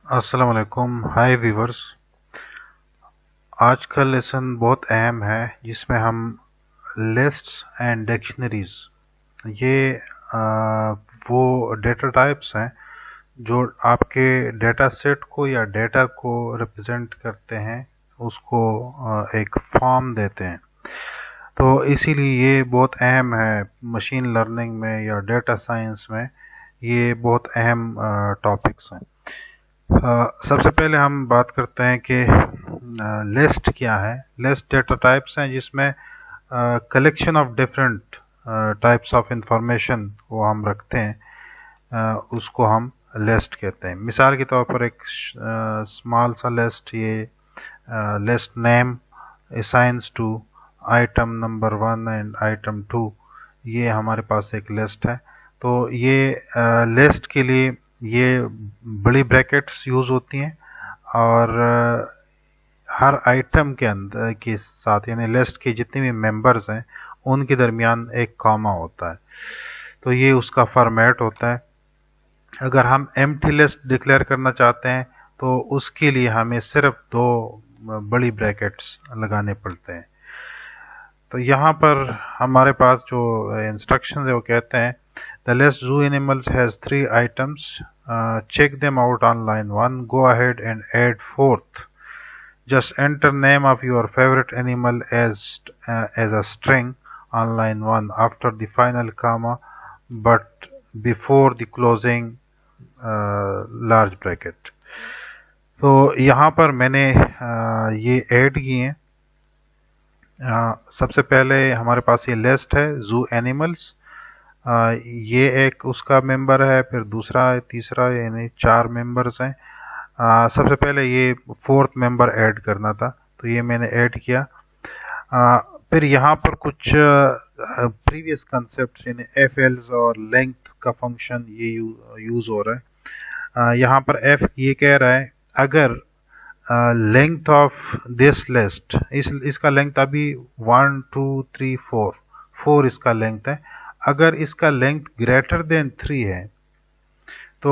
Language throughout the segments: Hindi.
अस्सलाम वालेकुम। हाय व्यूवर्स। आज का लेसन बहुत अहम है जिसमें हम लिस्ट्स एंड डिक्शनरीज ये वो डेटा टाइप्स हैं जो आपके डेटा सेट को या डेटा को रिप्रेजेंट करते हैं, उसको एक फॉर्म देते हैं। तो इसीलिए ये बहुत अहम है मशीन लर्निंग में या डेटा साइंस में। ये बहुत अहम टॉपिक्स हैं। सबसे पहले हम बात करते हैं कि लिस्ट क्या है। लिस्ट डेटा टाइप्स हैं जिसमें collection of different types of information को हम रखते हैं, उसको हम लिस्ट कहते हैं। मिसाल के तौर पर एक स्मॉल सा लिस्ट, ये list name assigns to item number 1 and item 2, ये हमारे पास एक लिस्ट है। तो ये लिस्ट के लिए ये बड़ी ब्रैकेट्स यूज़ होती हैं और हर आइटम के अंदर के साथ यानी लिस्ट के जितने भी मेंबर्स हैं उनके दरमियान एक कॉमा होता है। तो ये उसका फॉर्मेट होता है। अगर हम एम्प्टी लिस्ट डिक्लेयर करना चाहते हैं तो उसके लिए हमें सिर्फ दो बड़ी ब्रैकेट्स लगाने पड़ते हैं। तो यहाँ पर हमारे पास जो इंस्ट्रक्शन है वो कहते हैं the list zoo animals has 3 items. Check them out on line 1. Go ahead and add fourth. Just enter name of your favorite animal as a string on line 1 after the final comma but before the closing large bracket. तो यहाँ पर मैंने ये ऐड किए हैं। सबसे पहले हमारे पास ये लिस्ट है जू एनिमल्स, ये एक उसका मेंबर है, फिर दूसरा है, तीसरा, यानी 4 मेंबर्स हैं। सबसे पहले ये फोर्थ मेंबर ऐड करना था तो ये मैंने ऐड किया। फिर यहाँ पर कुछ प्रीवियस कंसेप्ट यानी एफ एल्स और लेंथ का फंक्शन ये यूज हो रहा है। यहाँ पर एफ ये कह रहा है अगर लेंथ ऑफ दिस लिस्ट, इसका लेंथ अभी 1 2 3 4 इसका लेंथ है। अगर इसका लेंथ ग्रेटर देन 3 है तो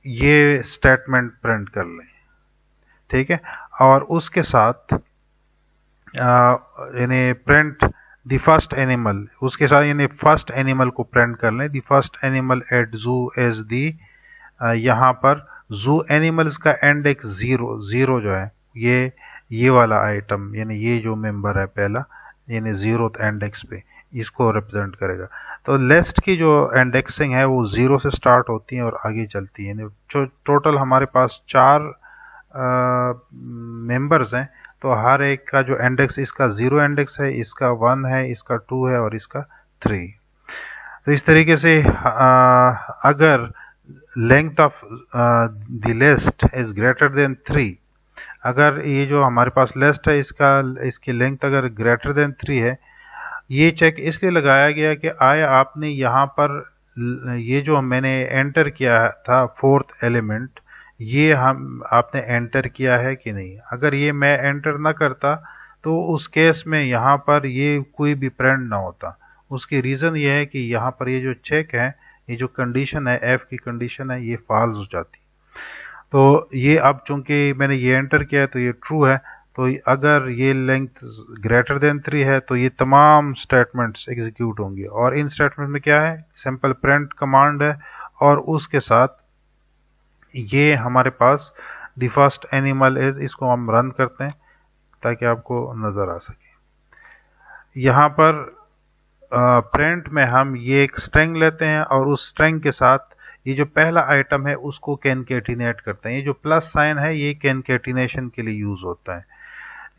ये स्टेटमेंट प्रिंट कर लें, ठीक है। और उसके साथ यानी प्रिंट द फर्स्ट एनिमल, उसके साथ यानी फर्स्ट एनिमल को प्रिंट कर लें। द फर्स्ट एनिमल एट जू एज दी, यहाँ पर जू एनिमल्स का इंडेक्स 0 जो है ये वाला आइटम यानी ये जो मेंबर है पहला यानी 0th इंडेक्स पे इसको रिप्रेजेंट करेगा। तो लिस्ट की जो इंडेक्सिंग है वो 0 से स्टार्ट होती है और आगे चलती है। यानी जो टोटल हमारे पास 4 मेंबर्स हैं तो हर एक का जो इंडेक्स, इसका 0 इंडेक्स है, इसका 1 है, इसका 2 है और इसका 3। तो इस तरीके से अगर length of the list is greater than 3, अगर ये जो हमारे पास लिस्ट है इसकी लेंथ अगर ग्रेटर देन 3 है, ये चेक इसलिए लगाया गया कि आया आपने यहाँ पर ये जो मैंने एंटर किया था फोर्थ एलिमेंट, ये हम आपने एंटर किया है कि नहीं। अगर ये मैं एंटर ना करता तो उस केस में यहाँ पर ये कोई भी प्रिंट ना होता। उसकी रीज़न ये है कि यहाँ पर ये जो चेक है, ये जो कंडीशन है, एफ की कंडीशन है, ये फॉल्स हो जाती। तो ये अब चूंकि मैंने ये एंटर किया है तो ये ट्रू है। तो अगर ये लेंथ ग्रेटर देन 3 है तो ये तमाम स्टेटमेंट्स एग्जीक्यूट होंगे। और इन स्टेटमेंट में क्या है, सिंपल प्रिंट कमांड है और उसके साथ ये हमारे पास द फर्स्ट एनिमल इज, इसको हम रन करते हैं ताकि आपको नज़र आ सके। यहाँ पर प्रिंट में हम ये एक स्ट्रिंग लेते हैं और उस स्ट्रिंग के साथ ये जो पहला आइटम है उसको कैनकेटिनेट करते हैं। ये जो प्लस साइन है ये कैनकेटिनेशन के लिए यूज होता है।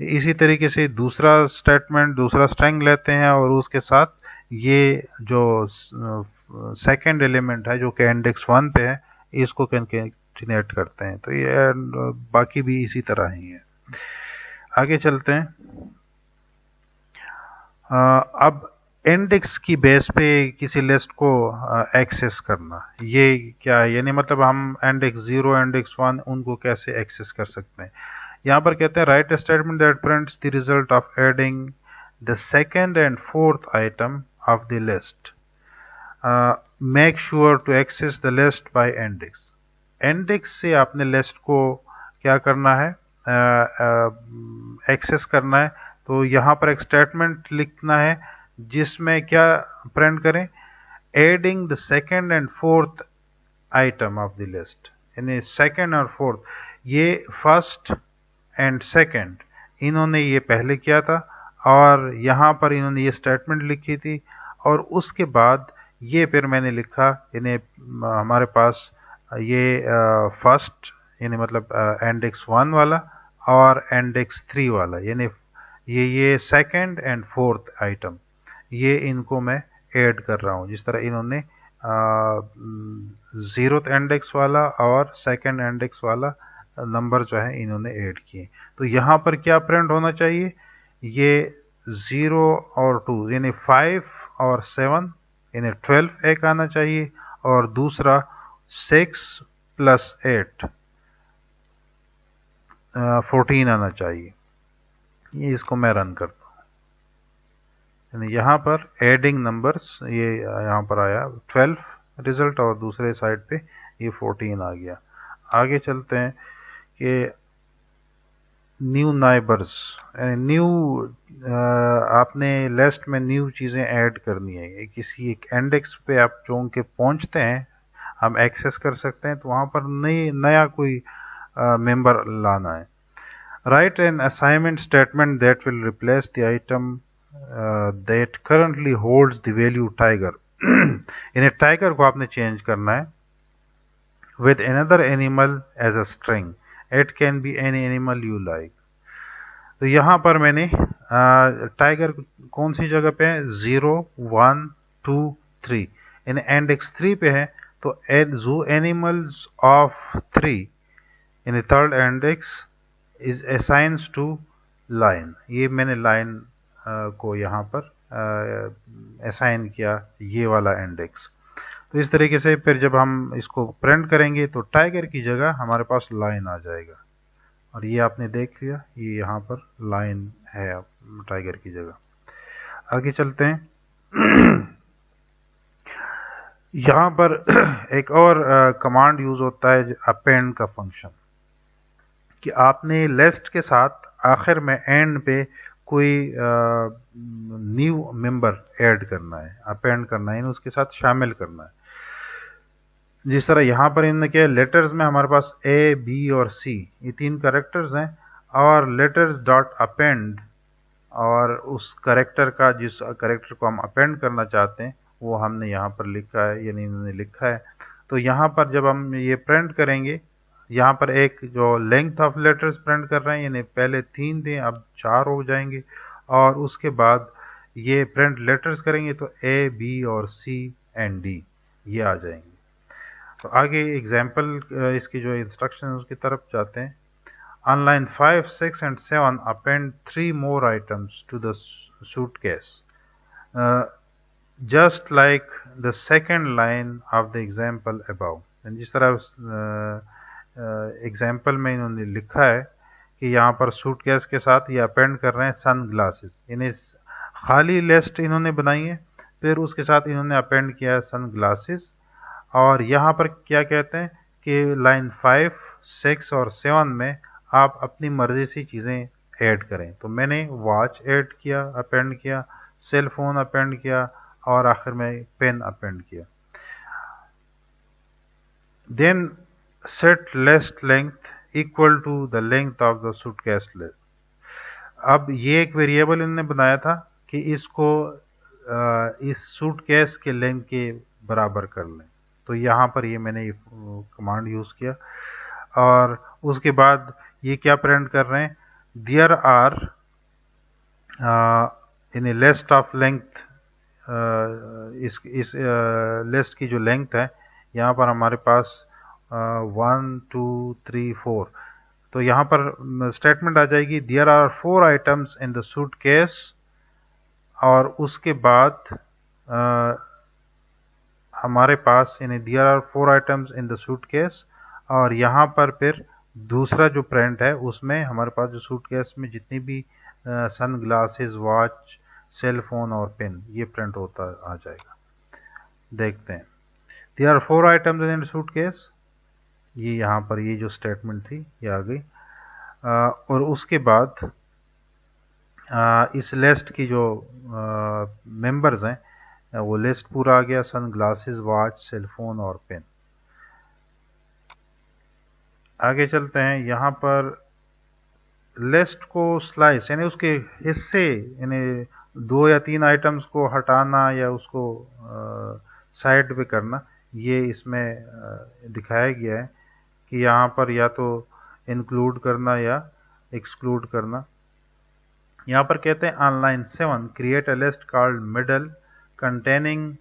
इसी तरीके से दूसरा स्टेटमेंट, दूसरा स्ट्रिंग लेते हैं और उसके साथ ये जो सेकंड एलिमेंट है जो कि इंडेक्स 1 पे है इसको कैनकेटिनेट करते हैं। तो ये बाकी भी इसी तरह ही है। आगे चलते हैं। अब इंडेक्स की बेस पे किसी लिस्ट को एक्सेस करना, ये क्या है, यानी मतलब हम इंडेक्स 0, इंडेक्स 1 उनको कैसे एक्सेस कर सकते हैं। यहाँ पर कहते हैं write statement that prints the result of adding the second and fourth item of the list, make sure to access the list by index. Index से आपने लिस्ट को क्या करना है, एक्सेस करना है। तो यहाँ पर एक स्टेटमेंट लिखना है जिसमें क्या प्रिंट करें, adding the second and fourth item of the list, यानी सेकंड और फोर्थ, ये फर्स्ट एंड सेकंड इन्होंने ये पहले किया था और यहाँ पर इन्होंने ये स्टेटमेंट लिखी थी, और उसके बाद ये फिर मैंने लिखा, यानी हमारे पास ये फर्स्ट यानी मतलब इंडेक्स 1 वाला और इंडेक्स 3 वाला, यानी ये सेकंड एंड फोर्थ आइटम, ये इनको मैं ऐड कर रहा हूँ। जिस तरह इन्होंने जीरोथ इंडेक्स वाला और सेकंड इंडेक्स वाला नंबर जो है इन्होंने ऐड किए। तो यहाँ पर क्या प्रिंट होना चाहिए, ये 0 और 2 यानी 5 और 7 यानी 12 एक आना चाहिए, और दूसरा 6 प्लस 8 14 आना चाहिए। ये इसको मैं रन करता हूँ, यानी यहाँ पर एडिंग नंबर्स ये यहाँ पर आया 12 रिजल्ट और दूसरे साइड पे ये 14 आ गया। आगे चलते हैं कि न्यू नाइबर्स, न्यू आपने लिस्ट में न्यू चीज़ें ऐड करनी है। किसी एक इंडेक्स पे आप जो के पहुंचते हैं, हम एक्सेस कर सकते हैं, तो वहाँ पर नया कोई मेंबर लाना है। Right an assignment statement that will replace the item that currently holds the value tiger. इन्हें टाइगर को आपने चेंज करना है with another animal as a string. It can be any animal you like. तो यहाँ पर मैंने टाइगर कौन सी जगह पे है, 0 1 2 3 इन इंडेक्स 3 पे है, तो zoo animals of 3 in third index is assigns to line. ये मैंने लाइन को यहाँ पर असाइन किया, ये वाला इंडेक्स। तो इस तरीके से फिर जब हम इसको प्रिंट करेंगे तो टाइगर की जगह हमारे पास लाइन आ जाएगा, और ये आपने देख लिया, ये यहाँ पर लाइन है टाइगर की जगह। आगे चलते हैं। यहाँ पर एक और कमांड यूज होता है अपेंड का फंक्शन, कि आपने लिस्ट के साथ आखिर में एंड पे कोई न्यू मेंबर ऐड करना है, अपेंड करना है, उसके साथ शामिल करना है। जिस तरह यहाँ पर इन्होंने क्या, लेटर्स में हमारे पास ए बी और सी ये 3 करेक्टर्स हैं, और लेटर्स डॉट अपेंड, और उस करेक्टर का, जिस करेक्टर को हम अपेंड करना चाहते हैं वो हमने यहाँ पर लिखा है, यानी इन्होंने लिखा है। तो यहाँ पर जब हम ये प्रिंट करेंगे, यहाँ पर एक जो लेंथ ऑफ लेटर्स प्रिंट कर रहे हैं, यानी पहले 3 थे अब 4 हो जाएंगे, और उसके बाद ये प्रिंट लेटर्स करेंगे तो ए बी और सी एंड डी ये आ जाएंगे। तो आगे एग्जाम्पल इसकी जो इंस्ट्रक्शन है उसकी तरफ जाते हैं। On line 5, 6 and 7 append 3 more items to the suitcase, just like the second line of the example above. जिस तरह एग्जाम्पल में इन्होंने लिखा है कि यहाँ पर सूटकेस के साथ ये अपेंड कर रहे हैं सन ग्लासेस, यानी खाली लिस्ट इन्होंने बनाई है, फिर उसके साथ इन्होंने अपेंड किया है सन ग्लासेस। और यहाँ पर क्या कहते हैं कि लाइन 5, 6 और 7 में आप अपनी मर्जी से चीज़ें ऐड करें। तो मैंने वॉच ऐड किया, अपेंड किया, सेल फोन अपेंड किया, और आखिर में पेन अपेंड किया। Then set list length equal to the length of the suitcase list. अब ये एक वेरिएबल इन्होंने बनाया था कि इसको इस सूटकेस के लेंथ के बराबर कर लें। तो यहाँ पर ये मैंने कमांड यूज़ किया, और उसके बाद ये क्या प्रिंट कर रहे हैं, there are in a list of length, इस लिस्ट की जो लेंथ है यहाँ पर हमारे पास 1 2 3 4, तो यहाँ पर स्टेटमेंट आ जाएगी there are 4 items in the suitcase, और उसके बाद हमारे पास यानी there are 4 items in the suitcase, और यहाँ पर फिर दूसरा जो प्रिंट है उसमें हमारे पास जो सूटकेस में जितनी भी sunglasses, watch, cell phone और पेन ये प्रिंट होता आ जाएगा। देखते हैं, there are 4 items in suitcase, ये यहाँ पर ये जो स्टेटमेंट थी ये आ गई। और उसके बाद इस लिस्ट की जो मेंबर्स हैं वो लिस्ट पूरा आ गया, सन ग्लासेस, वॉच, सेलफोन और पेन। आगे चलते हैं। यहाँ पर लिस्ट को स्लाइस यानी उसके हिस्से यानी 2 या 3 आइटम्स को हटाना या उसको साइड पे करना, ये इसमें दिखाया गया है कि यहाँ पर या तो इंक्लूड करना या एक्सक्लूड करना। यहाँ पर कहते हैं on line 7 create a list called middle containing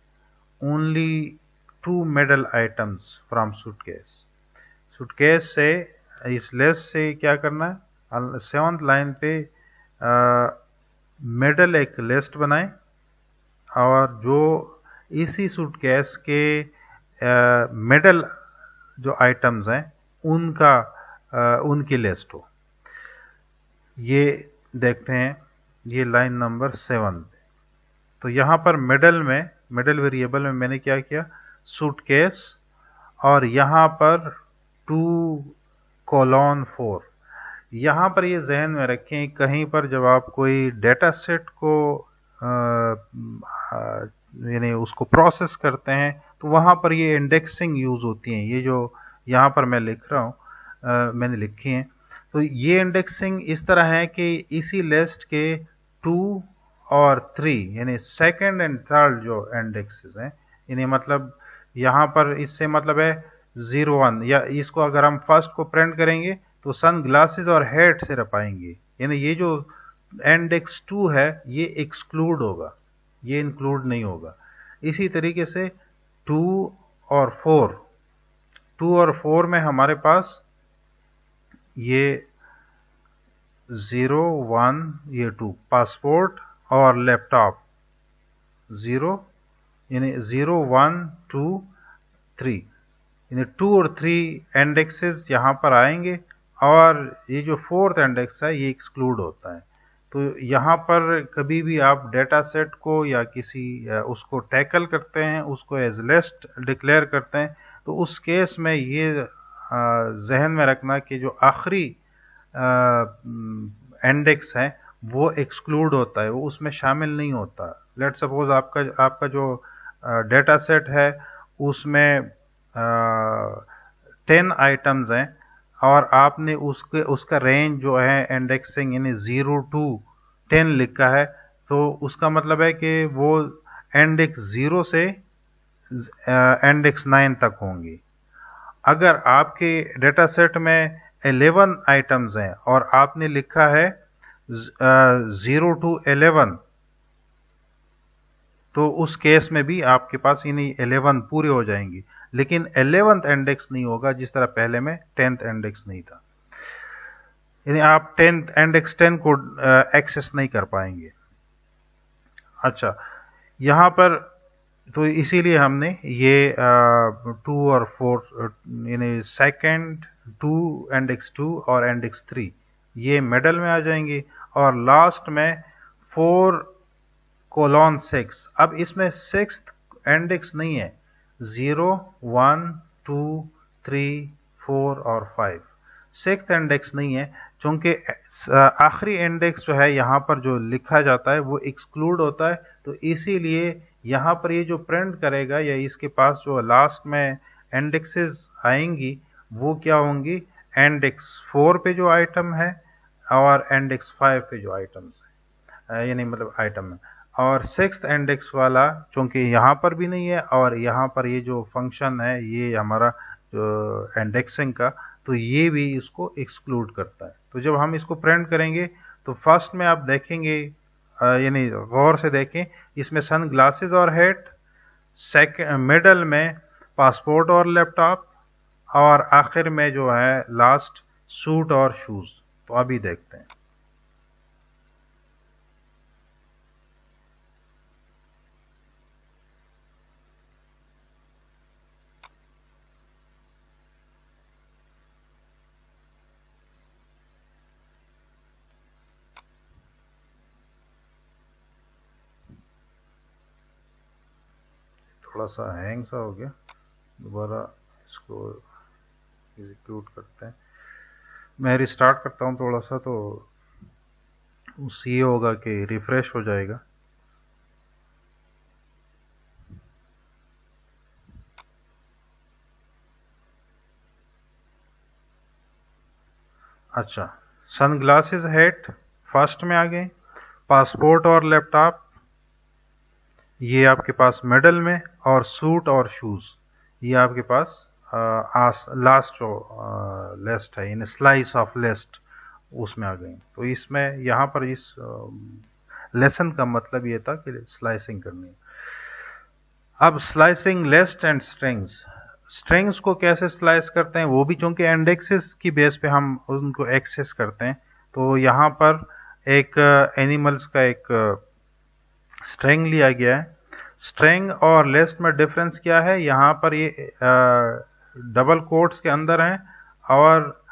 only 2 middle items from suitcase. Suitcase से इस लिस्ट से क्या करना है, 7th लाइन पे मिडल एक लिस्ट बनाएं और जो इसी सूटकेस के मिडल जो आइटम्स हैं उनका उनकी लिस्ट हो। ये देखते हैं, ये लाइन नंबर 7। तो यहाँ पर मिडल वेरिएबल में मैंने क्या किया, सूटकेस, और यहाँ पर 2:4। यहाँ पर ये जहन में रखें, कहीं पर जब आप कोई डेटा सेट को यानी उसको प्रोसेस करते हैं तो वहाँ पर ये इंडेक्सिंग यूज होती हैं। ये जो यहाँ पर मैं लिख रहा हूँ मैंने लिखी हैं, तो ये इंडेक्सिंग इस तरह है कि इसी लिस्ट के 2 और 3 यानी सेकंड एंड थर्ड जो इंडेक्सेस हैं, यानी मतलब यहाँ पर इससे मतलब है 01, या इसको अगर हम फर्स्ट को प्रिंट करेंगे तो सन ग्लासेस और हेड सिर्फ आएंगे, यानी ये जो इंडेक्स 2 है ये एक्सक्लूड होगा, ये इंक्लूड नहीं होगा। इसी तरीके से 2 और 4 में हमारे पास ये 0, 1, ये 2 पासपोर्ट और लैपटॉप 0, यानी 0, 1, 2, 3, यानी 2 और 3 इंडेक्सेस यहाँ पर आएंगे और ये जो 4th इंडेक्स है ये एक्सक्लूड होता है। तो यहाँ पर कभी भी आप डेटा सेट को या किसी उसको टैकल करते हैं, उसको एज लिस्ट डिक्लेयर करते हैं, तो उस केस में ये जहन में रखना कि जो आखिरी इंडेक्स है वो एक्सक्लूड होता है, वो उसमें शामिल नहीं होता। लेट सपोज आपका जो डेटा सेट है उसमें 10 आइटम्स हैं और आपने उसका रेंज जो है इंडेक्सिंग यानी 0 to 10 लिखा है, तो उसका मतलब है कि वो इंडेक्स 0 से इंडेक्स 9 तक होंगी। अगर आपके डेटा सेट में 11 आइटम्स हैं और आपने लिखा है 0 to 11, तो उस केस में भी आपके पास यानी 11 पूरे हो जाएंगी, लेकिन 11th इंडेक्स नहीं होगा, जिस तरह पहले में 10th इंडेक्स नहीं था, यानी आप 10th इंडेक्स 10 को एक्सेस नहीं कर पाएंगे। अच्छा, यहाँ पर तो इसीलिए हमने ये 2 और 4 यानी सेकंड 2, इंडेक्स 2 और इंडेक्स 3 ये मिडल में आ जाएंगे और लास्ट में 4:6। अब इसमें 6th इंडेक्स नहीं है, 0, 1, 2, 3, 4 और 5 6th इंडेक्स नहीं है, चूंकि आखिरी इंडेक्स जो है यहाँ पर जो लिखा जाता है वो एक्सक्लूड होता है, तो इसीलिए यहाँ पर ये जो प्रिंट करेगा या इसके पास जो लास्ट में इंडेक्सेस आएंगी वो क्या होंगी, इंडेक्स 4 पे जो आइटम है और इंडेक्स 5 पे जो आइटम्स है, यानी मतलब आइटम है, और 6th इंडेक्स वाला चूंकि यहाँ पर भी नहीं है और यहाँ पर ये जो फंक्शन है ये हमारा जो इंडेक्सिंग का, तो ये भी इसको एक्सक्लूड करता है। तो जब हम इसको प्रिंट करेंगे तो फर्स्ट में आप देखेंगे यानी गौर से देखें, इसमें सन ग्लासेस और हेड, सेकंड मिडल में पासपोर्ट और लैपटॉप, और आखिर में जो है लास्ट सूट और शूज। तो अभी देखते हैं। थोड़ा सा हैंग सा हो गया, दोबारा इसको एग्जीक्यूट करते हैं। मैं रिस्टार्ट करता हूँ थोड़ा सा, तो ये होगा कि रिफ्रेश हो जाएगा। अच्छा, सनग्लासेस हैट फर्स्ट में आ गए, पासपोर्ट और लैपटॉप ये आपके पास मिडल में, और सूट और शूज ये आपके पास लास्ट जो लिस्ट है, इन स्लाइस ऑफ लिस्ट उसमें आ गई। तो इसमें यहाँ पर इस लेसन का मतलब ये था कि स्लाइसिंग करनी है। अब slicing list and strings, strings को कैसे स्लाइस करते हैं वो भी, चूंकि इंडेक्सेस की बेस पे हम उनको एक्सेस करते हैं, तो यहाँ पर एक एनिमल्स का एक स्ट्रिंग लिया गया है। स्ट्रिंग और लिस्ट में डिफरेंस क्या है, यहाँ पर ये डबल कोट्स के अंदर हैं, और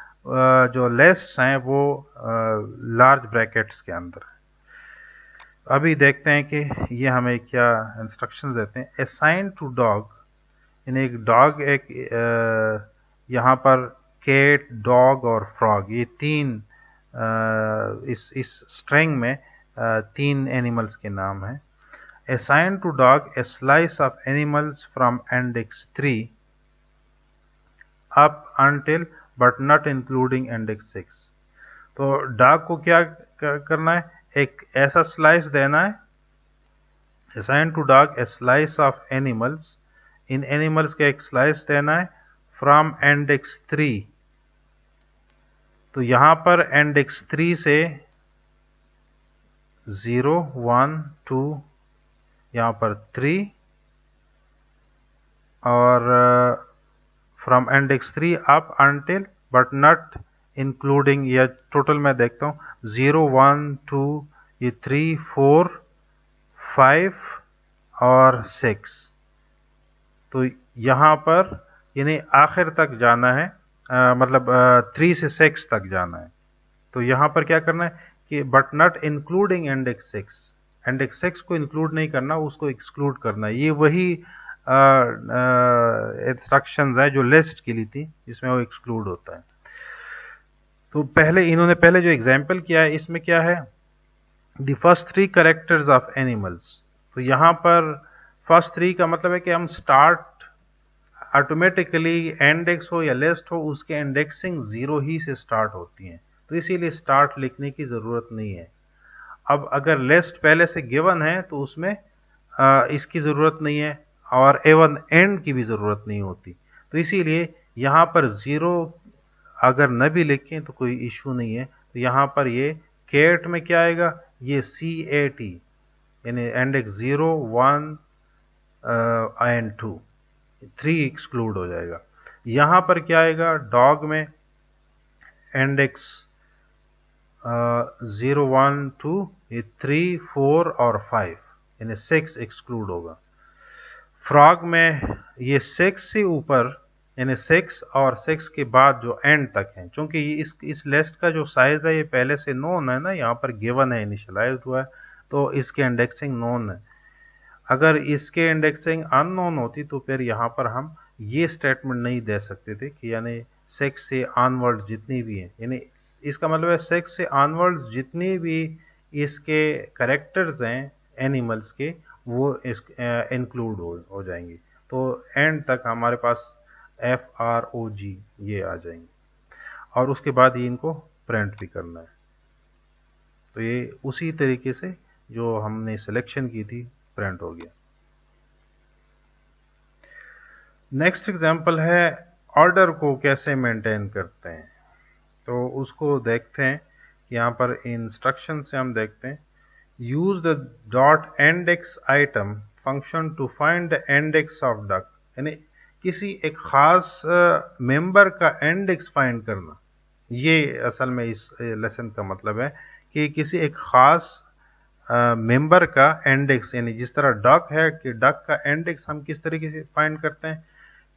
जो लिस्ट हैं वो लार्ज ब्रैकेट्स के अंदर है। अभी देखते हैं कि ये हमें क्या इंस्ट्रक्शंस देते हैं। असाइन टू डॉग, यानी एक डॉग, एक यहाँ पर कैट, डॉग और फ्रॉग, ये तीन इस स्ट्रिंग में तीन एनिमल्स के नाम हैं। Assign to dog a slice of animals from index 3 up until but not including index 6। तो डॉग को क्या करना है, एक ऐसा स्लाइस देना है। Assign to dog a slice of animals, in animals का एक स्लाइस देना है from index 3। तो यहां पर इंडेक्स 3 से 0, 1, 2, यहाँ पर 3, और from index 3 up until but not including, या टोटल मैं देखता हूँ 0, 1, 2, ये 3, 4, 5 और 6। तो यहाँ पर यानी आखिर तक जाना है, मतलब 3 से 6 तक जाना है। तो यहाँ पर क्या करना है कि but not including index 6, index 6 को इंक्लूड नहीं करना, उसको एक्सक्लूड करना है। ये वही इंस्ट्रक्शंस है जो लिस्ट के लिए थी, जिसमें वो एक्सक्लूड होता है। तो इन्होंने पहले जो एग्जाम्पल किया है, इसमें क्या है, the first 3 characters of animals. तो यहाँ पर फर्स्ट 3 का मतलब है कि हम स्टार्ट ऑटोमेटिकली, इंडेक्स हो या लिस्ट हो, उसके इंडेक्सिंग 0 ही से स्टार्ट होती है, तो इसीलिए स्टार्ट लिखने की जरूरत नहीं है। अब अगर लिस्ट पहले से गिवन है तो उसमें इसकी ज़रूरत नहीं है, और एवन एंड की भी ज़रूरत नहीं होती। तो इसीलिए यहाँ पर 0 अगर न भी लिखें तो कोई इशू नहीं है। तो यहाँ पर ये कैट में क्या आएगा, ये CAT, यानी इंडेक्स 0, 1 एंड 2, 3 एक्सक्लूड हो जाएगा। यहाँ पर क्या आएगा, डॉग में इंडेक्स 0, 1, 2, ये 3, 4 और 5, यानी 6 एक्सक्लूड होगा। फ्रॉग में ये 6 से ऊपर, यानी 6 और 6 के बाद जो एंड तक है, क्योंकि इस लिस्ट का जो साइज है ये पहले से नोन है ना, यहाँ पर गिवन है, इनिशियलाइज हुआ है, तो इसके इंडेक्सिंग नोन है। अगर इसके इंडेक्सिंग अननोन होती तो फिर यहाँ पर हम ये स्टेटमेंट नहीं दे सकते थे कि यानी 6 से ऑनवर्ड जितनी भी है, यानी इसका मतलब है 6 से ऑनवर्ड जितनी भी इसके कैरेक्टर्स हैं एनिमल्स के, वो इस इंक्लूड हो जाएंगे। तो एंड तक हमारे पास FROG ये आ जाएंगे, और उसके बाद ही इनको प्रिंट भी करना है। तो ये उसी तरीके से जो हमने सिलेक्शन की थी प्रिंट हो गया। नेक्स्ट एग्जांपल है ऑर्डर को कैसे मेंटेन करते हैं, तो उसको देखते हैं। यहाँ पर इंस्ट्रक्शन से हम देखते हैं, use the dot index item function to find the index of duck, यानी किसी एक खास मेंबर का इंडेक्स फाइंड करना। ये असल में इस लेसन का मतलब है कि किसी एक खास मेंबर का इंडेक्स, यानी जिस तरह डक है कि डक का इंडेक्स हम किस तरीके से फाइंड करते हैं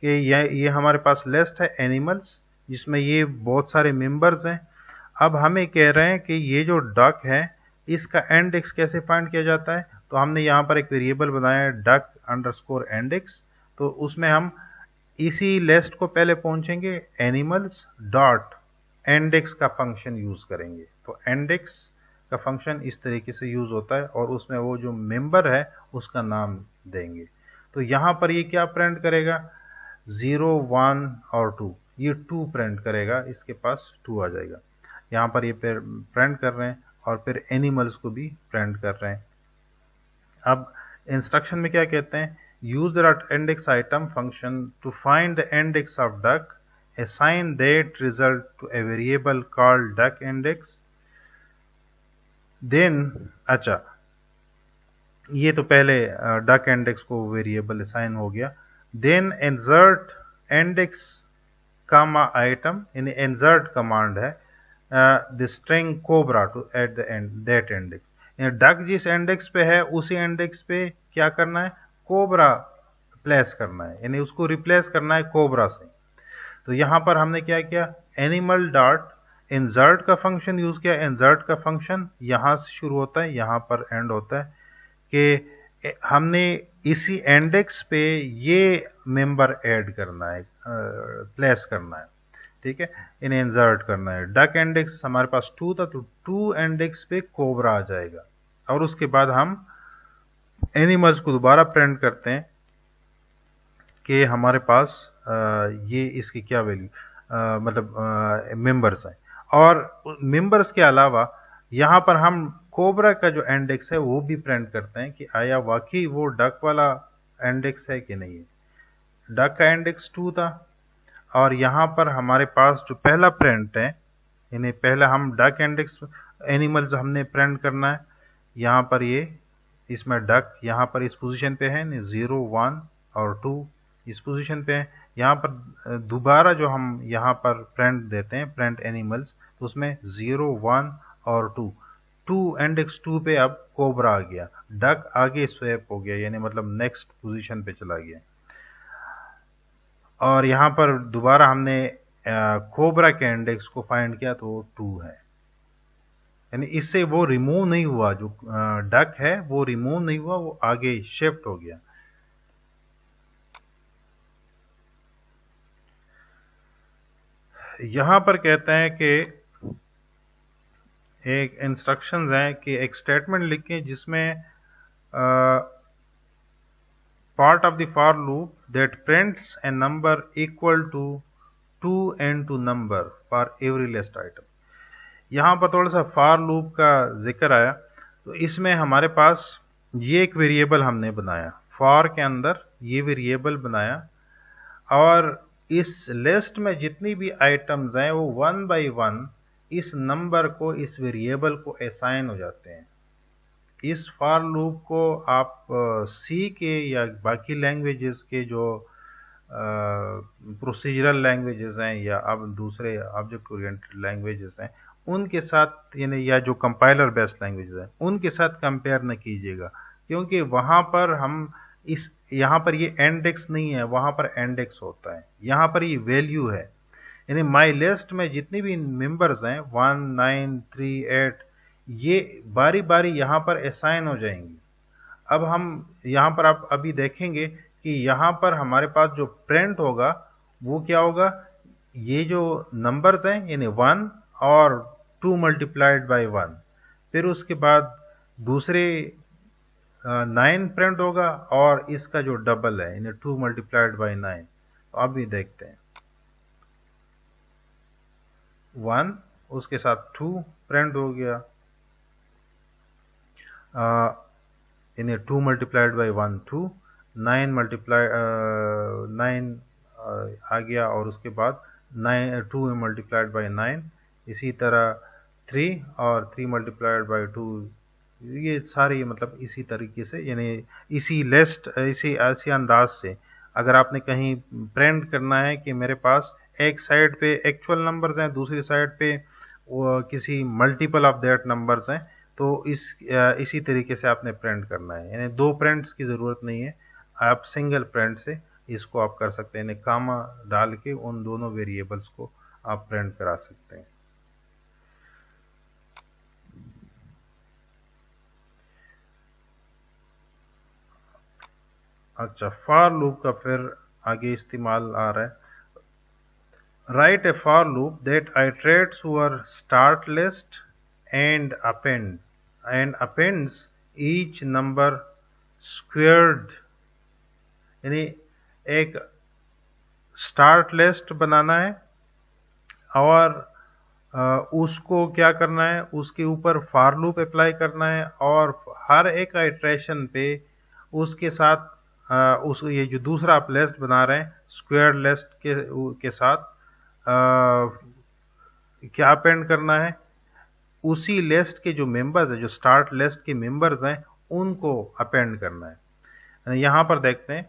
कि ये हमारे पास लिस्ट है एनिमल्स, जिसमें ये बहुत सारे मेंबर्स हैं। अब हमें कह रहे हैं कि ये जो डक है इसका इंडेक्स कैसे फाइंड किया जाता है। तो हमने यहाँ पर एक वेरिएबल बनाया है डक अंडरस्कोर इंडेक्स, तो उसमें हम इसी लिस्ट को पहले पहुंचेंगे, एनिमल्स डॉट इंडेक्स का फंक्शन यूज करेंगे। तो इंडेक्स का फंक्शन इस तरीके से यूज होता है और उसमें वो जो मेंबर है उसका नाम देंगे। तो यहां पर ये क्या प्रिंट करेगा, 0 1 और 2, ये 2 प्रिंट करेगा, इसके पास 2 आ जाएगा। यहां पर ये प्रिंट कर रहे हैं और फिर एनिमल्स को भी प्रिंट कर रहे हैं। अब इंस्ट्रक्शन में क्या कहते हैं, use the index item function to find the index of duck, assign that result to a variable called duck index, then अच्छा, ये तो पहले डक इंडेक्स को वेरिएबल असाइन हो गया। Then insert index comma item, यानी इंसर्ट कमांड है the string cobra to at the end that index. Duck जिस इंडेक्स पे है उसी इंडेक्स पे क्या करना है, कोबरा प्लेस करना है, यानी उसको रिप्लेस करना है कोबरा से। तो यहां पर हमने क्या किया, एनिमल डॉट इंसर्ट का फंक्शन यूज किया। इंसर्ट का फंक्शन यहां से शुरू होता है, यहां पर एंड होता है, कि हमने इसी इंडेक्स पे ये मेंबर ऐड करना है, प्लेस करना है, ठीक है, इन्हें इंसर्ट करना है। डक इंडेक्स हमारे पास 2 था, तो 2 इंडेक्स पे कोबरा आ जाएगा। और उसके बाद हम एनिमल्स को दोबारा प्रिंट करते हैं कि हमारे पास ये इसकी क्या वैल्यू, मतलब मेंबर्स हैं। और मेंबर्स के अलावा यहां पर हम कोबरा का जो इंडेक्स है वो भी प्रिंट करते हैं कि आया वाकई वो डक वाला इंडेक्स है कि नहीं है। डक का इंडेक्स 2 था और यहां पर हमारे पास जो पहला प्रिंट है, यानी पहला हम डक इंडेक्स एनिमल जो हमने प्रिंट करना है, यहां पर ये इसमें डक यहां पर इस पोजीशन पे है, 0 1 और 2 इस पोजीशन पे है। यहाँ पर दोबारा जो हम यहाँ पर प्रिंट देते हैं, प्रिंट एनिमल्स, तो उसमें 0 1 और 2 इंडेक्स 2 पे अब कोबरा आ गया, डक आगे स्वैप हो गया, यानी मतलब नेक्स्ट पोजीशन पे चला गया। और यहाँ पर दोबारा हमने कोबरा के इंडेक्स को फाइंड किया तो 2 है, यानी इससे वो रिमूव नहीं हुआ, जो डक है वो रिमूव नहीं हुआ, वो आगे शिफ्ट हो गया। यहां पर कहते हैं कि एक इंस्ट्रक्शंस है कि एक स्टेटमेंट लिखें जिसमें part of the for loop that prints a number equal to 2 n2 number for every list item. यहां पर थोड़ा सा फॉर लूप का जिक्र आया, तो इसमें हमारे पास ये एक वेरिएबल हमने बनाया, फॉर के अंदर ये वेरिएबल बनाया, और इस लिस्ट में जितनी भी आइटम्स हैं वो 1 बाई 1 इस नंबर को, इस वेरिएबल को असाइन हो जाते हैं। इस फॉर लूप को आप सी के या बाकी लैंग्वेजेस के जो प्रोसीजरल लैंग्वेजेस हैं या अब दूसरे ऑब्जेक्ट ओरिएंटेड लैंग्वेजेस हैं उनके साथ, यानी या जो कंपाइलर बेस्ड लैंग्वेजेस हैं उनके साथ कंपेयर न कीजिएगा, क्योंकि वहां पर हम इस यहाँ पर ये इंडेक्स नहीं है, वहां पर इंडेक्स होता है, यहाँ पर ये वैल्यू है। यानी माई लिस्ट में जितनी भी मेंबर्स हैं 1 9 3 8 ये बारी बारी यहाँ पर असाइन हो जाएंगी। अब हम यहाँ पर आप अभी देखेंगे कि यहाँ पर हमारे पास जो प्रिंट होगा वो क्या होगा, ये जो नंबर्स हैं यानी 1 और 2 मल्टीप्लाइड बाई 1, फिर उसके बाद दूसरे 9 प्रिंट होगा और इसका जो डबल है यानी 2 मल्टीप्लाइड बाई 9। तो अभी देखते हैं 1 उसके साथ 2 प्रिंट हो गया, यानी 2 मल्टीप्लाइड बाई 1 2, 9 मल्टीप्लाई 9 आ गया, और उसके बाद 2 मल्टीप्लाइड बाई 9, इसी तरह 3 और 3 मल्टीप्लाइड बाई 2, ये सारी मतलब इसी तरीके से, यानी इसी लिस्ट इसी अंदाज से अगर आपने कहीं प्रिंट करना है कि मेरे पास एक साइड पे एक्चुअल नंबर्स हैं, दूसरी साइड पे वो किसी मल्टीपल ऑफ दैट नंबर्स हैं, तो इसी तरीके से आपने प्रिंट करना है, यानी 2 प्रिंट्स की ज़रूरत नहीं है, आप सिंगल प्रिंट से इसको आप कर सकते हैं, यानी कामा डाल के उन दोनों वेरिएबल्स को आप प्रिंट करा सकते हैं। अच्छा, फॉर लूप का फिर आगे इस्तेमाल आ रहा है। Write a for loop that iterates over start list and appends each number squared, यानी एक स्टार्ट लिस्ट बनाना है और उसको क्या करना है, उसके ऊपर फॉर लूप अप्लाई करना है और हर एक आइट्रेशन पे उसके साथ उस ये जो दूसरा आप लिस्ट बना रहे हैं स्क्वायर लिस्ट के साथ क्या अपेंड करना है, उसी लिस्ट के जो मेंबर्स है, जो स्टार्ट लिस्ट के मेंबर्स हैं, उनको अपेंड करना है। यहां पर देखते हैं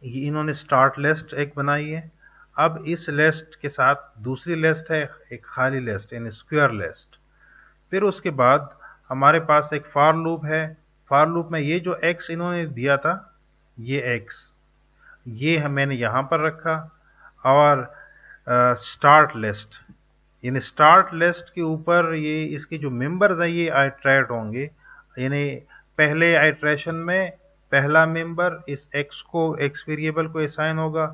इन्होंने स्टार्ट लिस्ट एक बनाई है। अब इस लिस्ट के साथ दूसरी लिस्ट है, एक खाली लिस्ट यानी स्क्वायर लिस्ट। फिर उसके बाद हमारे पास एक फॉर लूप है। फॉर लूप में ये जो एक्स इन्होंने दिया था, ये एक्स ये मैंने यहां पर रखा और स्टार्ट लिस्ट यानी स्टार्ट लिस्ट के ऊपर ये इसके जो मेंबर्स हैं ये आइट्रेट होंगे, यानी पहले आइट्रेशन में पहला मेंबर इस एक्स वेरिएबल को असाइन होगा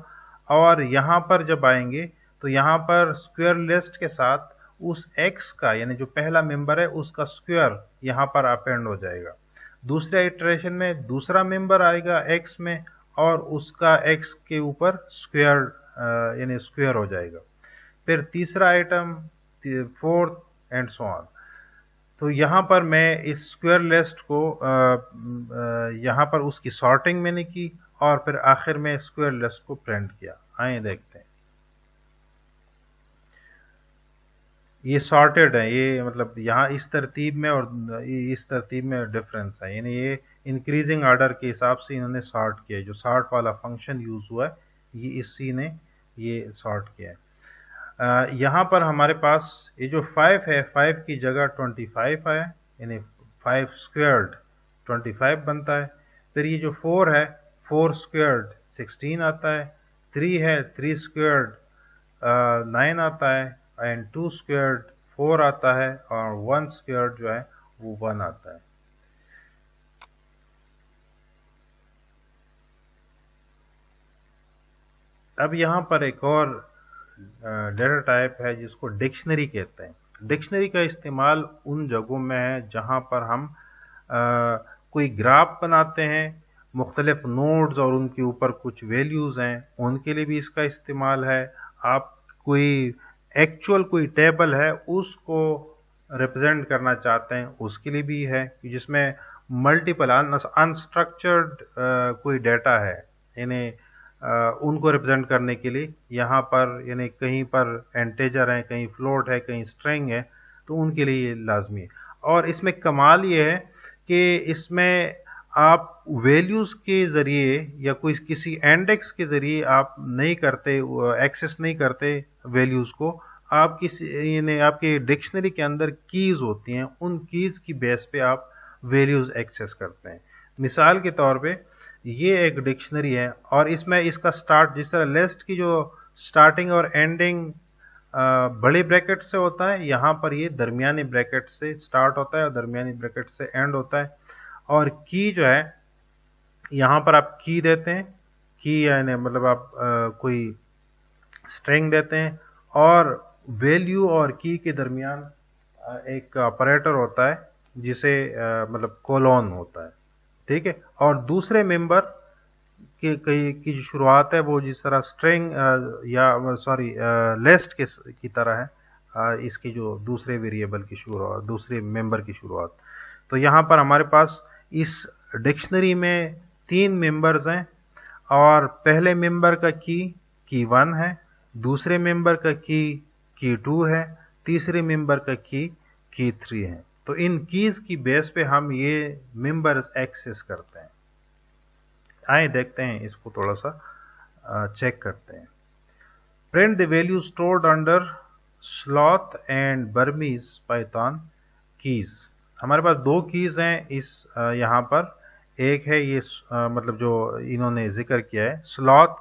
और यहां पर जब आएंगे तो यहां पर स्क्वायर लिस्ट के साथ उस एक्स का यानी जो पहला मेंबर है उसका स्क्वायर यहां पर अपेंड हो जाएगा। दूसरे आइट्रेशन में दूसरा मेंबर आएगा एक्स में और उसका एक्स के ऊपर स्क्वायर यानी स्क्वायर हो जाएगा। फिर तीसरा item, fourth and so on. तो यहां पर मैं इस स्क्वायर लिस्ट को यहां पर उसकी सॉर्टिंग मैंने की और फिर आखिर में स्क्वायर लिस्ट को प्रिंट किया। आइए देखते हैं, ये सॉर्टेड है, ये मतलब यहाँ इस तरतीब में और इस तरतीब में डिफरेंस है, यानी ये इंक्रीजिंग ऑर्डर के हिसाब से इन्होंने सॉर्ट किया है। जो सॉर्ट वाला फंक्शन यूज हुआ है ये इसी ने ये सॉर्ट किया है। यहाँ पर हमारे पास ये जो 5 है, 5 की जगह 25 है, यानी 5 स्क्वायर्ड 25 बनता है। फिर ये जो 4 है, 4 स्क्वायर्ड 16 आता है। 3 है, 3 स्क्वायर्ड 9 आता है एंड 2 स्क्वायर्ड 4 आता है और 1 स्क्वायर्ड जो है वो 1 आता है। अब यहां पर एक और डेटा टाइप है जिसको डिक्शनरी कहते हैं। डिक्शनरी का इस्तेमाल उन जगहों में है जहां पर हम कोई ग्राफ बनाते हैं, मुख्तलिफ नोड्स और उनके ऊपर कुछ वैल्यूज हैं, उनके लिए भी इसका इस्तेमाल है। आप कोई एक्चुअल कोई टेबल है उसको रिप्रेजेंट करना चाहते हैं, उसके लिए भी है, जिसमें मल्टीपल अनस्ट्रक्चर्ड कोई डाटा है, यानी उनको रिप्रेजेंट करने के लिए यहाँ पर यानी कहीं पर इंटीजर है, कहीं फ्लोट है, कहीं स्ट्रिंग है, तो उनके लिए ये लाजमी है। और इसमें कमाल ये है कि इसमें आप वैल्यूज के जरिए या कोई किसी इंडेक्स के जरिए आप नहीं करते, एक्सेस नहीं करते वैल्यूज को। आप किसी यानी आपके डिक्शनरी के अंदर कीज होती हैं, उन कीज की बेस पे आप वैल्यूज एक्सेस करते हैं। मिसाल के तौर पे ये एक डिक्शनरी है और इसमें इसका स्टार्ट जिस तरह लिस्ट की जो स्टार्टिंग और एंडिंग बड़े ब्रैकेट से होता है, यहाँ पर ये दरमियानी ब्रैकेट से स्टार्ट होता है और दरमियानी ब्रैकेट से एंड होता है। और की जो है यहाँ पर आप की देते हैं, की यानी मतलब आप कोई स्ट्रिंग देते हैं और वैल्यू और की के दरमियान एक ऑपरेटर होता है जिसे मतलब कोलोन होता है, ठीक है। और दूसरे मेंबर की जो शुरुआत है वो जिस तरह स्ट्रिंग या सॉरी लिस्ट की तरह है, इसकी जो दूसरे वेरिएबल की शुरुआत, दूसरे मेंबर की शुरुआत। तो यहाँ पर हमारे पास इस डिक्शनरी में 3 मेंबर्स हैं और पहले मेंबर का की 1 है, दूसरे मेंबर का की 2 है, तीसरे मेंबर का की 3 है। तो इन कीज की बेस पे हम ये मेंबर्स एक्सेस करते हैं। आइए देखते हैं, इसको थोड़ा सा चेक करते हैं। Print the value stored under sloth and Burmese Python keys. हमारे पास 2 कीज हैं इस यहाँ पर। एक है ये मतलब जो इन्होंने जिक्र किया है, स्लॉथ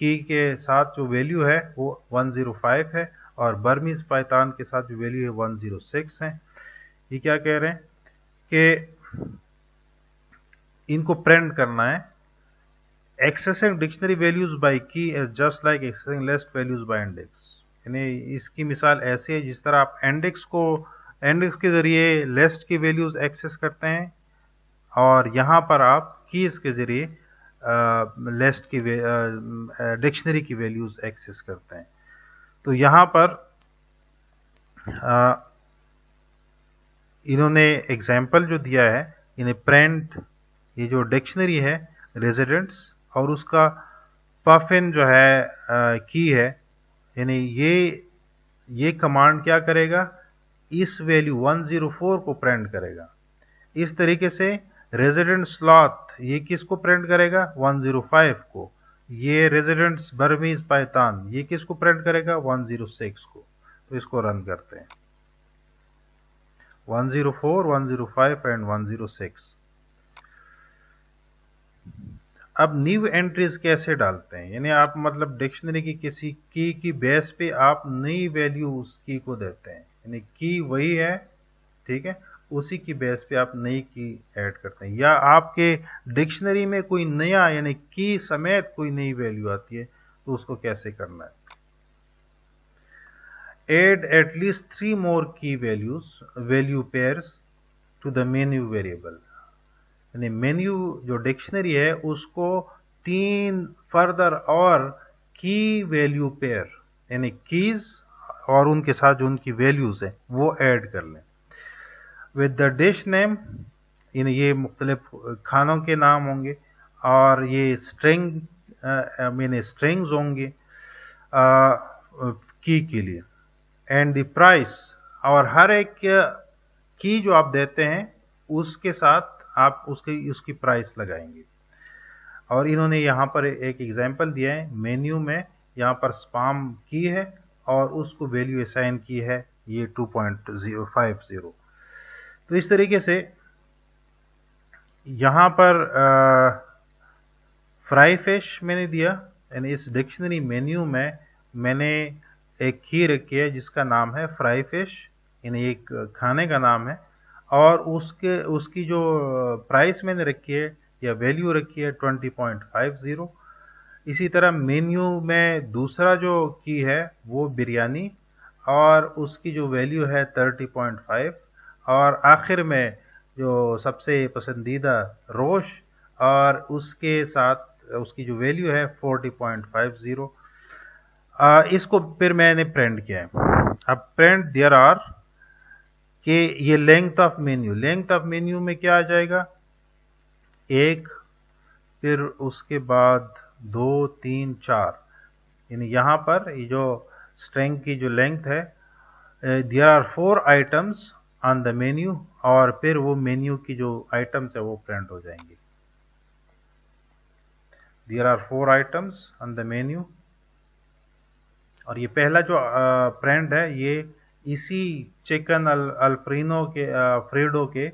की के साथ जो वैल्यू है वो 105 है और बर्मीज पाइथन के साथ जो वैल्यू है 106 है। ये क्या कह रहे हैं कि इनको प्रिंट करना है accessing dictionary values by key is just like accessing list values by index. यानी इसकी मिसाल ऐसी है जिस तरह आप इंडेक्स के जरिए लिस्ट की वैल्यूज एक्सेस करते हैं और यहाँ पर आप कीज के जरिए लिस्ट की डिक्शनरी की वैल्यूज एक्सेस करते हैं। तो यहाँ पर इन्होंने एग्जाम्पल जो दिया है, इन्हें प्रिंट, ये जो डिक्शनरी है रेजिडेंट्स, और उसका पफिन जो है की है, यानी ये कमांड क्या करेगा, इस वैल्यू 104 को प्रिंट करेगा। इस तरीके से रेजिडेंट स्लॉथ ये किसको प्रिंट करेगा, 105 को। ये रेजिडेंट्स बर्मीज पाइथन ये किसको प्रिंट करेगा, 106 को। तो इसको रन करते हैं, 104, 105 एंड 106। अब न्यू एंट्रीज कैसे डालते हैं, यानी आप मतलब डिक्शनरी की किसी की बेस पे आप नई वैल्यू उस की को देते हैं, यानी की वही है, ठीक है, उसी की बेस पे आप नई की ऐड करते हैं। या आपके डिक्शनरी में कोई नया यानी की समेत कोई नई वैल्यू आती है तो उसको कैसे करना है। Add at least 3 more key value pairs to the menu variable। यानी मेन्यू जो डिक्शनरी है उसको 3 फर्दर और की वैल्यू पेयर यानी कीज और उनके साथ जो उनकी वैल्यूज है वो ऐड कर लें। विद द डिश नेम, यानी ये मुख्तलिफ खानों के नाम होंगे और ये स्ट्रिंग यानी स्ट्रिंग्स होंगे की के लिए। एंड द प्राइस, और हर एक की जो आप देते हैं उसके साथ आप उसकी प्राइस लगाएंगे। और इन्होंने यहाँ पर एक एग्जांपल दिया है, मेन्यू में यहाँ पर स्पाम की है और उसको वैल्यू असाइन की है ये 2.050। तो इस तरीके से यहाँ पर फ्राई फिश मैंने दिया, यानी इस डिक्शनरी मेन्यू में मैंने एक की रखी है जिसका नाम है फ्राई फिश, यानी एक खाने का नाम है, और उसकी जो प्राइस मैंने रखी है या वैल्यू रखी है 20.50। इसी तरह मेन्यू में दूसरा जो की है वो बिरयानी और उसकी जो वैल्यू है 30.5, और आखिर में जो सबसे पसंदीदा रोश और उसके साथ उसकी जो वैल्यू है 40.50। इसको फिर मैंने प्रिंट किया है। अब प्रिंट देयर आर कि ये लेंथ ऑफ मेन्यू में क्या आ जाएगा, 1, फिर उसके बाद 2, 3, 4, यानी यहां पर ये जो स्ट्रिंग की जो लेंथ है, there are 4 items on the menu, और फिर वो मेन्यू की जो आइटम्स है वो प्रिंट हो जाएंगे। There are 4 items on the menu, और ये पहला जो प्रिंट है ये इसी चिकन अल्फ्रीनो के फ्रीडो के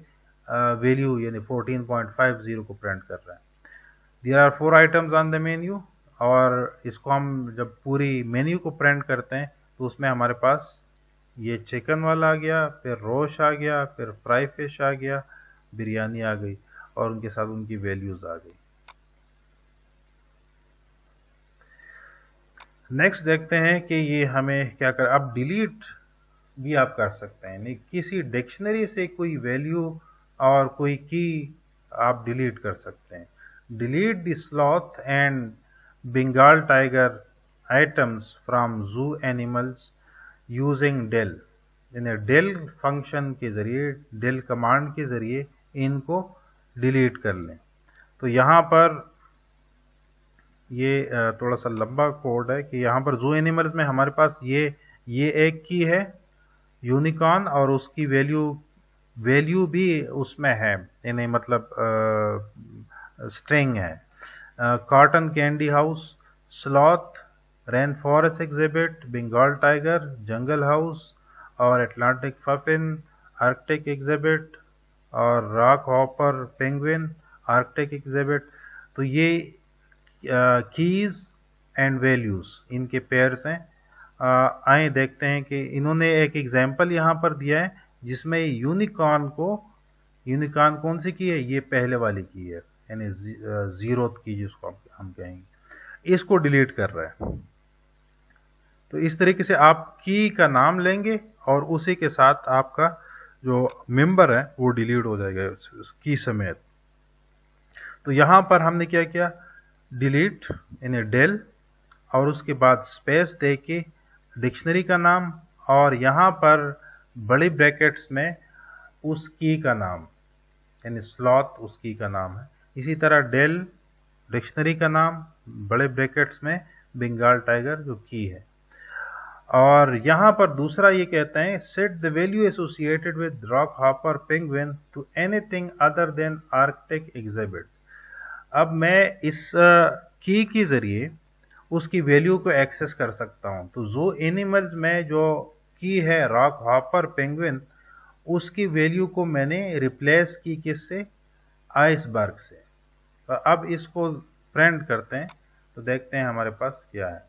वैल्यू यानी 14.50 को प्रिंट कर रहा है। There are 4 items on the menu, और इसको हम जब पूरी मेन्यू को प्रिंट करते हैं तो उसमें हमारे पास ये चिकन वाला आ गया, फिर रोश आ गया, फिर फ्राई फिश आ गया, बिरयानी आ गई, और उनके साथ उनकी वैल्यूज आ गई। नेक्स्ट देखते हैं कि ये हमें क्या कर, अब डिलीट भी आप कर सकते हैं, नहीं किसी डिक्शनरी से कोई वैल्यू और कोई की आप डिलीट कर सकते हैं। Delete the sloth and Bengal tiger items from zoo animals using del, यानी डेल फंक्शन के जरिए, डेल कमांड के जरिए इनको डिलीट कर लें। तो यहाँ पर ये थोड़ा सा लंबा कोड है कि यहाँ पर जू एनिमल्स में हमारे पास ये एक की है यूनिकॉर्न, और उसकी वैल्यू भी उसमें है, यानी मतलब स्ट्रिंग है। Cotton candy house, sloth, rainforest exhibit, Bengal tiger, jungle house, और अटलांटिक फफिन, आर्कटिक एग्जिबिट, और rockhopper penguin, Arctic exhibit. तो ये कीज एंड वैल्यूज इनके पेयर्स हैं। आए देखते हैं कि इन्होंने एक एग्जाम्पल यहाँ पर दिया है जिसमें यूनिकॉर्न कौन सी की है, ये पहले वाली की है, यानी जीरोथ की जिसको हम कहेंगे, इसको डिलीट कर रहा है। तो इस तरीके से आप की का नाम लेंगे और उसी के साथ आपका जो मेंबर है वो डिलीट हो जाएगा की समेत। तो यहां पर हमने क्या किया, डिलीट यानी डेल और उसके बाद स्पेस दे के डिक्शनरी का नाम और यहां पर बड़ी ब्रैकेट्स में उस की का नाम यानी स्लॉथ उस की का नाम है। इसी तरह डेल डिक्शनरी का नाम बड़े ब्रैकेट्स में बंगाल टाइगर जो की है। और यहां पर दूसरा ये कहते हैं set the value associated with rockhopper penguin to anything other than Arctic exhibit. अब मैं इस की के जरिए उसकी वैल्यू को एक्सेस कर सकता हूं। तो जो एनिमल्स में जो की है रॉक हॉपर पेंगुइन, उसकी वैल्यू को मैंने रिप्लेस की किससे, आइसबर्ग से। तो अब इसको प्रिंट करते हैं तो देखते हैं हमारे पास क्या है।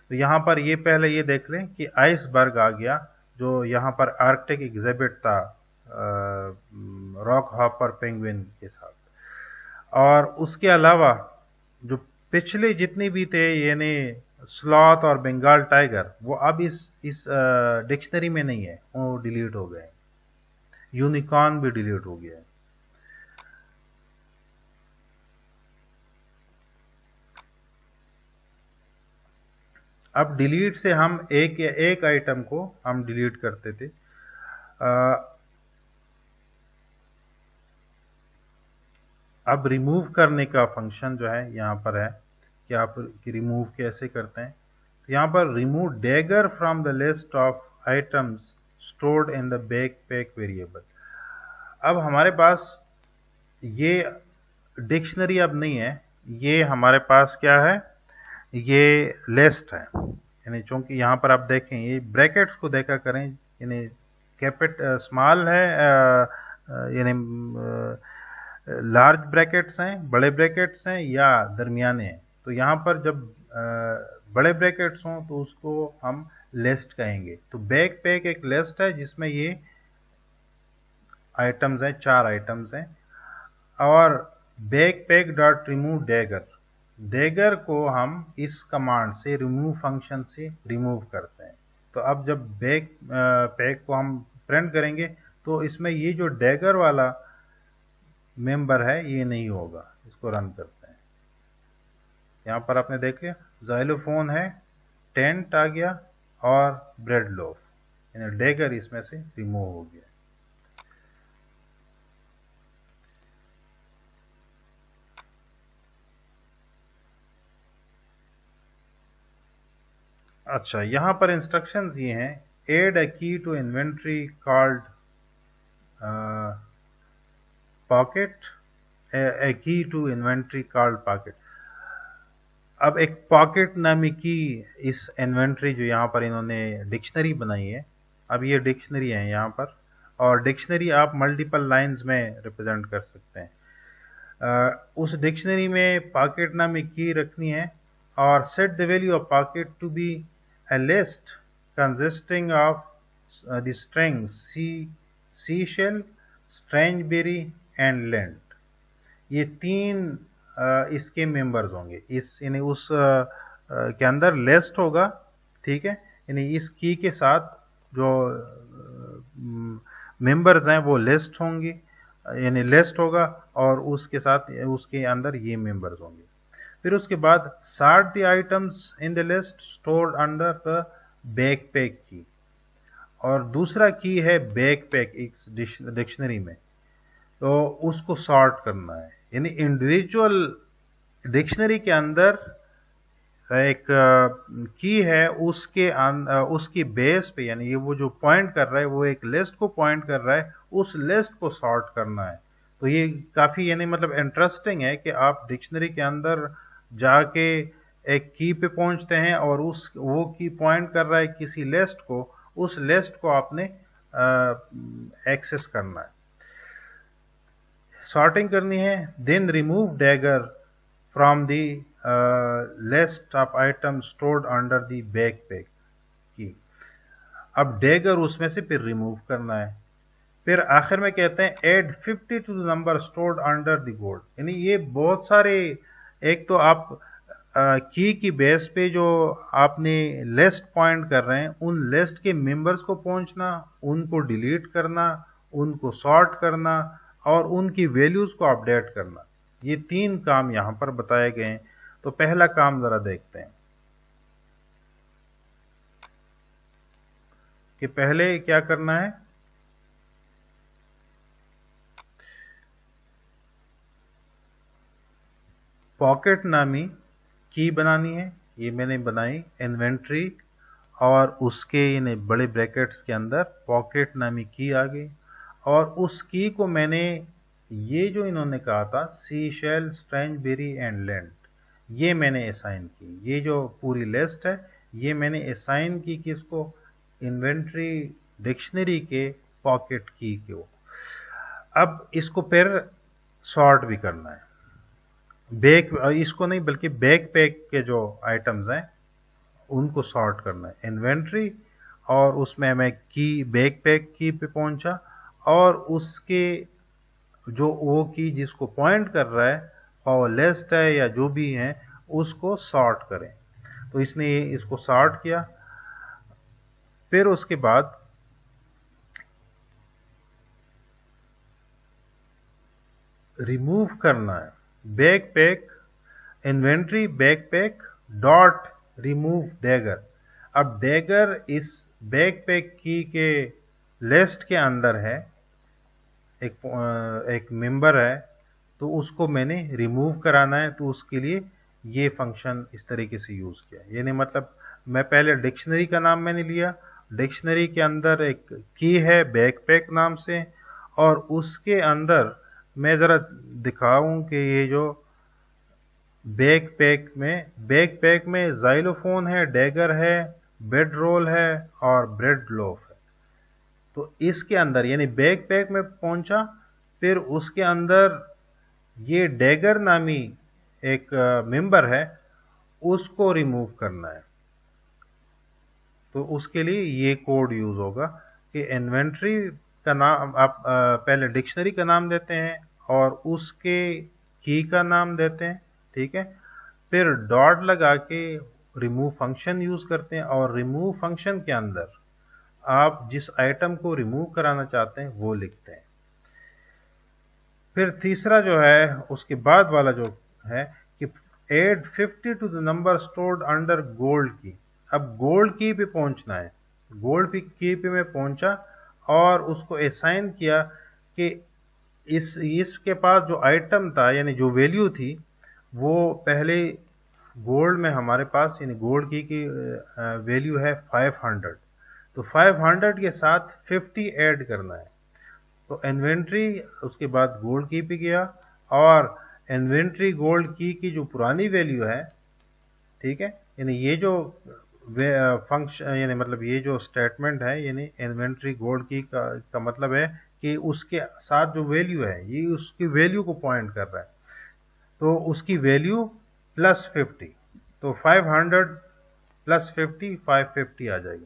तो यहां पर ये पहले ये देख लें कि आइसबर्ग आ गया जो यहां पर आर्कटिक एग्जिबिट था रॉक हॉपर पेंगुइन के साथ। और उसके अलावा जो पिछले जितनी भी थे यानी स्लॉथ और बंगाल टाइगर, वो अब इस डिक्शनरी में नहीं है, वो डिलीट हो गए। यूनिकॉर्न भी डिलीट हो गया है। अब डिलीट से हम एक आइटम को हम डिलीट करते थे। अब रिमूव करने का फंक्शन जो है यहां पर है कि आप रिमूव कैसे करते हैं। तो यहां पर remove dagger from the list of items stored in the backpack variable. अब हमारे पास ये डिक्शनरी अब नहीं है, ये हमारे पास क्या है, ये लिस्ट है। यानी चूंकि यहां पर आप देखें ये ब्रैकेट्स को देखा करें, यानी स्मॉल है यानी लार्ज ब्रैकेट्स हैं, बड़े ब्रैकेट्स हैं या दरमियाने हैं। तो यहां पर जब बड़े ब्रैकेट्स हों तो उसको हम लिस्ट कहेंगे। तो बैकपैक एक लिस्ट है जिसमें ये आइटम्स हैं, 4 आइटम्स हैं। और backpack dot remove dagger, dagger को हम इस कमांड से रिमूव फंक्शन से रिमूव करते हैं। तो अब जब बैक पैक को हम प्रिंट करेंगे तो इसमें ये जो डैगर वाला मेंबर है ये नहीं होगा। इसको रन करते हैं। यहां पर आपने देख लिया जाइलोफोन है, टेंट आ गया और ब्रेड लोफ, यानी डैगर इसमें से रिमूव हो गया। अच्छा, यहां पर इंस्ट्रक्शंस ये हैं, एड अ की टू इन्वेंट्री कॉल्ड पॉकेट, ए की टू इन्वेंट्री कॉल्ड पॉकेट। अब एक पॉकेट नामी की इस इन्वेंट्री जो यहां पर इन्होंने डिक्शनरी बनाई है, अब ये डिक्शनरी है यहां पर, और डिक्शनरी आप मल्टीपल लाइंस में रिप्रेजेंट कर सकते हैं। उस डिक्शनरी में पॉकेट नामी की रखनी है और set the value of pocket to be a list consisting of the strings seashell, strangeberry and lent। ये 3 इसके मेंबर्स होंगे। इस यानी उस के अंदर लिस्ट होगा, ठीक है, यानी इस की के साथ जो मेंबर्स हैं वो लिस्ट होंगी, यानी लिस्ट होगा और उसके साथ उसके अंदर ये मेंबर्स होंगे। फिर उसके बाद sort the items in the list stored under the backpack की, और दूसरा की है बैकपैक इस डिक्शनरी में, तो उसको सॉर्ट करना है। यानी इंडिविजुअल डिक्शनरी के अंदर एक की है, उसकी बेस पे, यानी ये वो जो पॉइंट कर रहा है वो एक लिस्ट को पॉइंट कर रहा है, उस लिस्ट को सॉर्ट करना है। तो ये काफी यानी मतलब इंटरेस्टिंग है कि आप डिक्शनरी के अंदर जाके एक की पे पहुंचते हैं और वो की पॉइंट कर रहा है किसी लिस्ट को, उस लिस्ट को आपने एक्सेस करना है, सॉर्टिंग करनी है। Then remove dagger from the list of item stored under the backpack key. अब डैगर उसमें से फिर रिमूव करना है। फिर आखिर में कहते हैं add 50 to the number stored under the gold. यानी ये बहुत सारे, एक तो आप की बेस पे जो आपने लिस्ट पॉइंट कर रहे हैं, उन लिस्ट के मेंबर्स को पहुंचना, उनको डिलीट करना, उनको सॉर्ट करना और उनकी वैल्यूज को अपडेट करना, ये 3 काम यहां पर बताए गए हैं। तो पहला काम जरा देखते हैं कि पहले क्या करना है। पॉकेट नामी की बनानी है, ये मैंने बनाई इन्वेंट्री और उसके यानी बड़े ब्रैकेट्स के अंदर पॉकेट नामी की आ गई, और उस की को मैंने, ये जो इन्होंने कहा था सी शेल स्ट्रैंजबेरी एंड लेंट, ये मैंने असाइन की। ये जो पूरी लिस्ट है ये मैंने असाइन की किसको, इन्वेंट्री डिक्शनरी के पॉकेट की को। अब इसको फिर सॉर्ट भी करना है, बैक, इसको नहीं बल्कि बैक पैक के जो आइटम्स हैं उनको सॉर्ट करना है, इन्वेंट्री, और उसमें मैं की बैक पैक की पे पहुंचा, और उसके जो वो की जिसको पॉइंट कर रहा है और लिस्ट है या जो भी है उसको सॉर्ट करें। तो इसने इसको सॉर्ट किया। फिर उसके बाद रिमूव करना है, back pack inventory back pack dot remove dagger. अब डैगर इस बैक पैक की के लिस्ट के अंदर है, एक मेंबर है, तो उसको मैंने रिमूव कराना है, तो उसके लिए ये फंक्शन इस तरीके से यूज किया। यानी मतलब मैं पहले डिक्शनरी का नाम मैंने लिया, डिक्शनरी के अंदर एक की है बैकपैक नाम से, और उसके अंदर मैं जरा दिखाऊं कि ये जो बैकपैक में जाइलोफोन है, डैगर है, बेड रोल है और ब्रेड लोफ है। तो इसके अंदर यानी बैकपैक में पहुंचा, फिर उसके अंदर ये डैगर नामी एक मेंबर है, उसको रिमूव करना है। तो उसके लिए ये कोड यूज होगा कि इन्वेंट्री का नाम आप पहले डिक्शनरी का नाम देते हैं और उसके की का नाम देते हैं, ठीक है। फिर डॉट लगा के रिमूव फंक्शन यूज करते हैं, और रिमूव फंक्शन के अंदर आप जिस आइटम को रिमूव कराना चाहते हैं वो लिखते हैं। फिर तीसरा जो है उसके बाद वाला जो है कि add 50 to the number stored under gold key. अब गोल्ड की पे पहुंचना है, गोल्ड की पे मैं पहुंचा और उसको असाइन किया कि इसके पास जो आइटम था यानी जो वैल्यू थी वो पहले गोल्ड में हमारे पास यानी गोल्ड की वैल्यू है 500, तो 500 के साथ 50 ऐड करना है। तो इन्वेंट्री उसके बाद गोल्ड की पे गया, और इन्वेंट्री गोल्ड की जो पुरानी वैल्यू है, ठीक है, यानी ये जो फंक्शन यानी मतलब ये जो स्टेटमेंट है यानी इन्वेंट्री गोल्ड की का मतलब है कि उसके साथ जो वैल्यू है ये उसकी वैल्यू को पॉइंट कर रहा है, तो उसकी वैल्यू प्लस 50, तो 500 प्लस 50 550 आ जाएगा।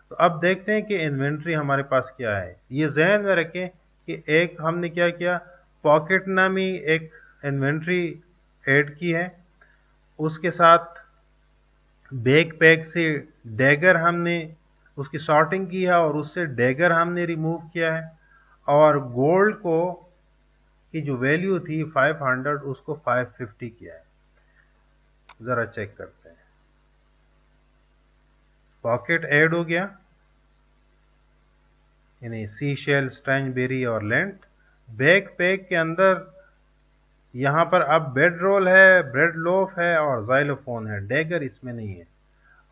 तो अब देखते हैं कि इन्वेंट्री हमारे पास क्या है। ये जहन में रखें कि एक हमने क्या किया, पॉकेट नामी एक इन्वेंट्री ऐड की है, उसके साथ बैकपैक से डैगर हमने उसकी सॉर्टिंग की है और उससे डैगर हमने रिमूव किया है, और गोल्ड को की जो वैल्यू थी 500 उसको 550 किया है। जरा चेक करते हैं, पॉकेट ऐड हो गया यानी सी शेल स्ट्रैंजबेरी और लेंट। बैकपैक के अंदर यहां पर अब बेड रोल है, ब्रेड लोफ है और जाइलोफोन है, डैगर इसमें नहीं है।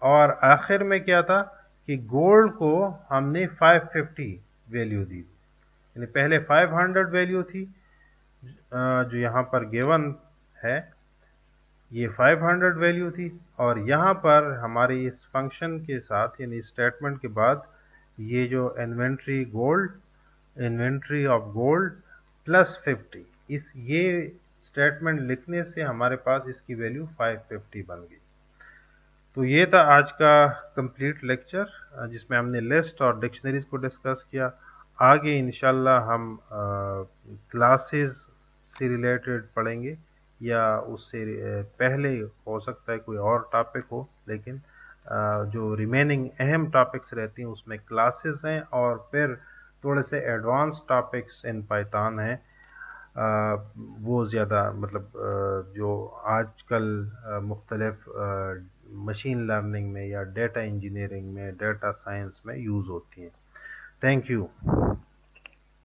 और आखिर में क्या था कि गोल्ड को हमने 550 वैल्यू दी, यानी पहले 500 वैल्यू थी जो यहां पर गिवन है, ये 500 वैल्यू थी, और यहां पर हमारे इस फंक्शन के साथ यानी स्टेटमेंट के बाद ये जो इन्वेंट्री ऑफ गोल्ड प्लस 50, इस ये स्टेटमेंट लिखने से हमारे पास इसकी वैल्यू 550 बन गई। तो ये था आज का कंप्लीट लेक्चर जिसमें हमने लिस्ट और डिक्शनरीज को डिस्कस किया। आगे इंशाल्लाह हम क्लासेस से रिलेटेड पढ़ेंगे, या उससे पहले हो सकता है कोई और टॉपिक हो, लेकिन जो रिमेनिंग अहम टॉपिक्स रहती हैं उसमें क्लासेस हैं, और फिर थोड़े से एडवांस टॉपिक्स इन पाइथन हैं। वो ज़्यादा मतलब जो आजकल मुख्तलिफ मशीन लर्निंग में या डेटा इंजीनियरिंग में, डेटा साइंस में यूज़ होती हैं। Thank you.